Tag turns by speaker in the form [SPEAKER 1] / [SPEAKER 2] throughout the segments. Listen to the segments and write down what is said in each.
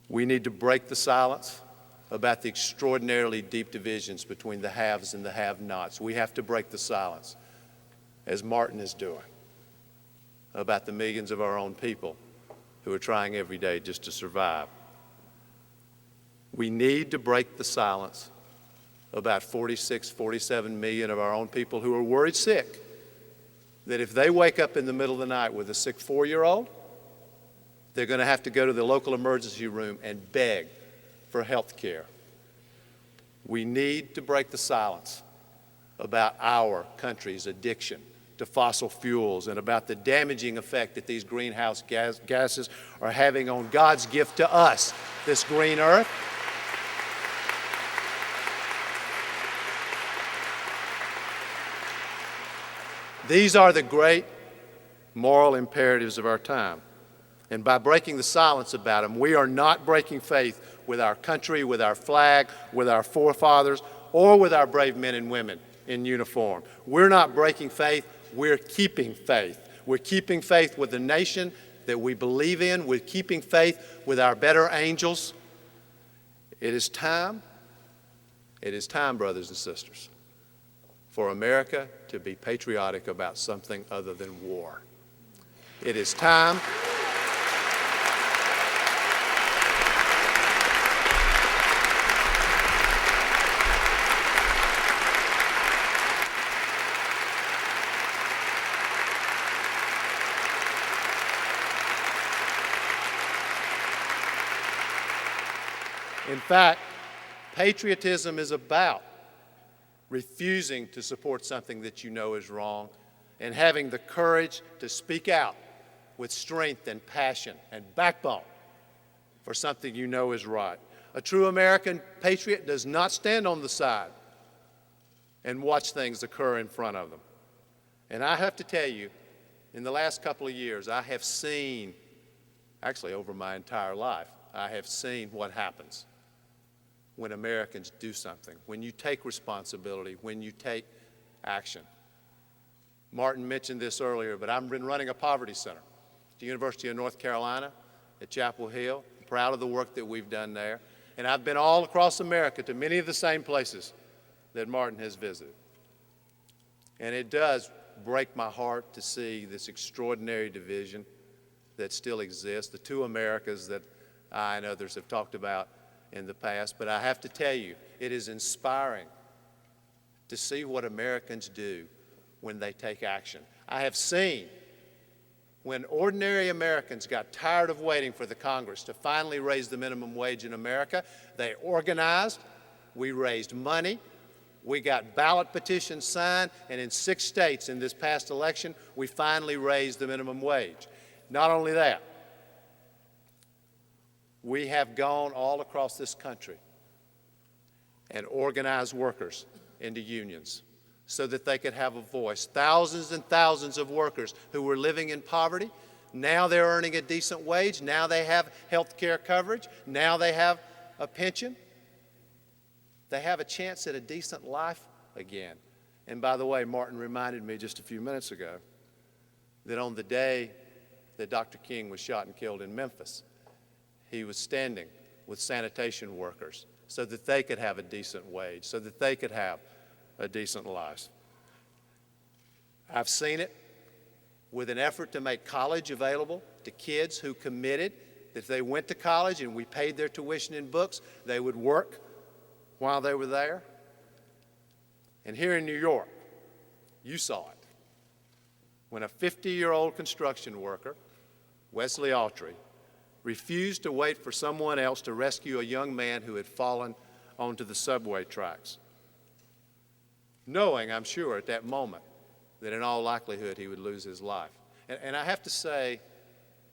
[SPEAKER 1] We need to break the silence about the extraordinarily deep divisions between the haves and the have-nots. We have to break the silence, as Martin is doing, about the millions of our own people who are trying every day just to survive. We need to break the silence about 46, 47 million of our own people who are worried sick that if they wake up in the middle of the night with a sick 4-year-old, they're going to have to go to the local emergency room and beg for health care. We need to break the silence about our country's addiction to fossil fuels and about the damaging effect that these greenhouse gases are having on God's gift to us, this green earth. These are the great moral imperatives of our time. And by breaking the silence about them, we are not breaking faith with our country, with our flag, with our forefathers, or with our brave men and women in uniform. We're not breaking faith, we're keeping faith. We're keeping faith with the nation that we believe in. We're keeping faith with our better angels. It is time, brothers and sisters, for America to be patriotic about something other than war. It is time. In fact, patriotism is about refusing to support something that you know is wrong and having the courage to speak out with strength and passion and backbone for something you know is right. A true American patriot does not stand on the side and watch things occur in front of them. And I have to tell you, in the last couple of years, I have seen, actually over my entire life, I have seen what happens when Americans do something, when you take responsibility, when you take action. Martin mentioned this earlier, but I've been running a poverty center at the University of North Carolina at Chapel Hill. I'm proud of the work that we've done there. And I've been all across America to many of the same places that Martin has visited. And it does break my heart to see this extraordinary division that still exists, the two Americas that I and others have talked about in the past. But I have to tell you, it is inspiring to see what Americans do when they take action. I have seen when ordinary Americans got tired of waiting for the Congress to finally raise the minimum wage in America, they organized, we raised money, we got ballot petitions signed, and in 6 states in this past election, we finally raised the minimum wage. Not only that, we have gone all across this country and organized workers into unions so that they could have a voice. Thousands and thousands of workers who were living in poverty, now they're earning a decent wage, now they have health care coverage, now they have a pension. They have a chance at a decent life again. And by the way, Martin reminded me just a few minutes ago that on the day that Dr. King was shot and killed in Memphis, he was standing with sanitation workers so that they could have a decent wage, so that they could have a decent life. I've seen it with an effort to make college available to kids who committed that if they went to college and we paid their tuition and books, they would work while they were there. And here in New York, you saw it. When a 50-year-old construction worker, Wesley Autry, refused to wait for someone else to rescue a young man who had fallen onto the subway tracks, knowing, I'm sure, at that moment that in all likelihood he would lose his life. And I have to say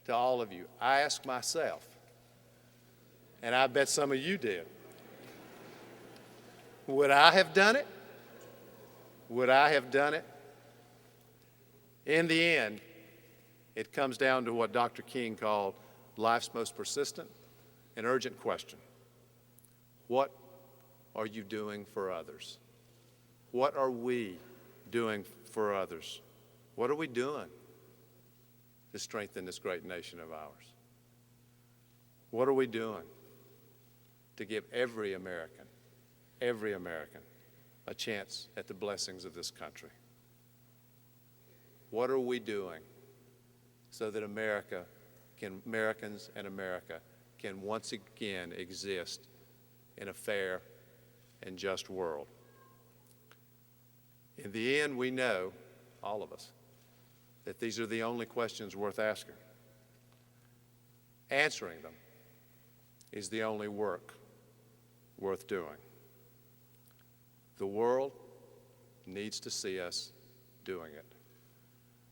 [SPEAKER 1] to all of you, I ask myself, and I bet some of you did, would I have done it? Would I have done it? In the end, it comes down to what Dr. King called life's most persistent and urgent question. What are you doing for others? What are we doing for others? What are we doing to strengthen this great nation of ours? What are we doing? to give every American, a chance at the blessings of this country? What are we doing so that Americans and America can once again exist in a fair and just world? In the end, we know, all of us, that these are the only questions worth asking. Answering them is the only work worth doing. The world needs to see us doing it.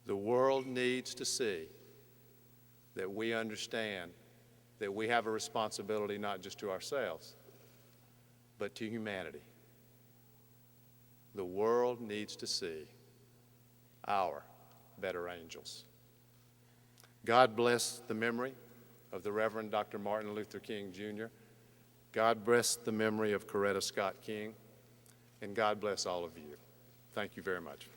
[SPEAKER 1] The world needs to see that we understand that we have a responsibility not just to ourselves, but to humanity. The world needs to see our better angels. God bless the memory of the Reverend Dr. Martin Luther King, Jr. God bless the memory of Coretta Scott King. And God bless all of you. Thank you very much.